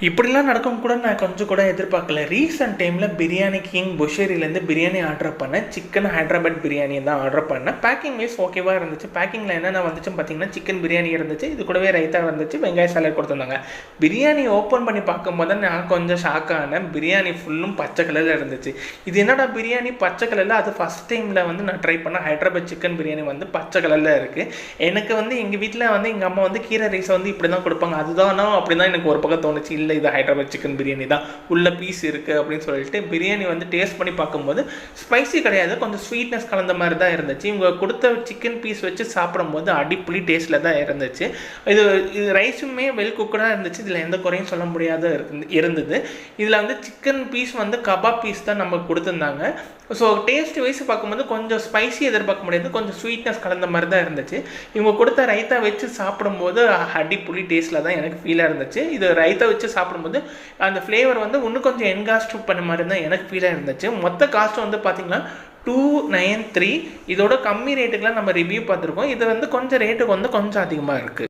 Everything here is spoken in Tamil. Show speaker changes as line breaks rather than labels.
இப்படிலாம் நடக்கும் கூட நான் கொஞ்சம் கூட எதிர்பார்க்கல. ரீசெண்ட் டைமில் பிரியாணி கிங் புஷேரியிலேருந்து பிரியாணி ஆர்டர் பண்ணேன். சிக்கன் ஹைதராபாத் பிரியாணி தான் ஆர்டர் பண்ணேன். பேக்கிங் வைஸ் ஓகேவாக இருந்துச்சு. பேக்கிங்கில் என்னென்ன வந்துச்சுன்னு பார்த்தீங்கன்னா, சிக்கன் பிரியாணி இருந்துச்சு, இது கூடவே ரைத்தா இருந்துச்சு, வெங்காய சாலட் கொடுத்துருந்தாங்க. பிரியாணி ஓப்பன் பண்ணி பார்க்கும்போது நான் கொஞ்சம் ஷாக் ஆனேன். பிரியாணி ஃபுல்லும் பச்சை கலரில் இருந்துச்சு. இது என்னடா பிரியாணி பச்சை கலரில்? அது ஃபஸ்ட் டைமில் வந்து நான் ட்ரை பண்ணேன். ஹைதராபாத் சிக்கன் பிரியாணி வந்து பச்சை கலரில் இருக்குது. எனக்கு வந்து எங்கள் வீட்டில் வந்து எங்கள் அம்மா வந்து கீரை ரைஸை வந்து இப்படி தான் கொடுப்பாங்க. அதுதானோ அப்படி தான் எனக்கு ஒரு பக்கம் தோணுச்சு. இல்லை, இது ஹைதராபாத் சிக்கன் பிரியாணி தான், உள்ள பீஸ் இருக்குது அப்படின்னு சொல்லிட்டு பிரியாணி வந்து டேஸ்ட் பண்ணி பார்க்கும்போது ஸ்பைசி கிடையாது, கொஞ்சம் ஸ்வீட்னஸ் கலந்த மாதிரி தான் இருந்துச்சு. இவங்க கொடுத்த சிக்கன் பீஸ் வச்சு சாப்பிடும்போது அடிப்புளி டேஸ்ட்டில் தான் இருந்துச்சு. இது ரைஸுமே வெல் குக்கடாக இருந்துச்சு. இதில் எந்த குறையும் சொல்ல முடியாத இருந்தது. இதில் வந்து சிக்கன் பீஸ் வந்து கபாப் பீஸ் தான் நம்ம கொடுத்துருந்தாங்க. ஸோ டேஸ்ட் வைஸ் பார்க்கும்போது கொஞ்சம் ஸ்பைசி எதிர்பார்க்க முடியாது, கொஞ்சம் ஸ்வீட்னஸ் கலந்த மாதிரி தான் இருந்துச்சு. இவங்க கொடுத்த ரைத்தா வச்சு சாப்பிடும்போது அடிப்புளி டேஸ்ட்டில் தான் எனக்கு ஃபீலாக இருந்துச்சு. இது ரைத்தா வச்சு சாப்பிடும்போது அந்த ஃப்ளேவர் வந்து இன்னும் கொஞ்சம் என்காஸ்ட் பண்ண மாதிரி தான் எனக்கு ஃபீலாக இருந்துச்சு. மொத்த காஸ்ட் வந்து பார்த்திங்கன்னா 293. இதோட கம்மி ரேட்டுக்கெலாம் நம்ம ரிவ்யூ பார்த்துருக்கோம். இது வந்து கொஞ்சம் ரேட்டுக்கு வந்து கொஞ்சம் அதிகமாக இருக்குது.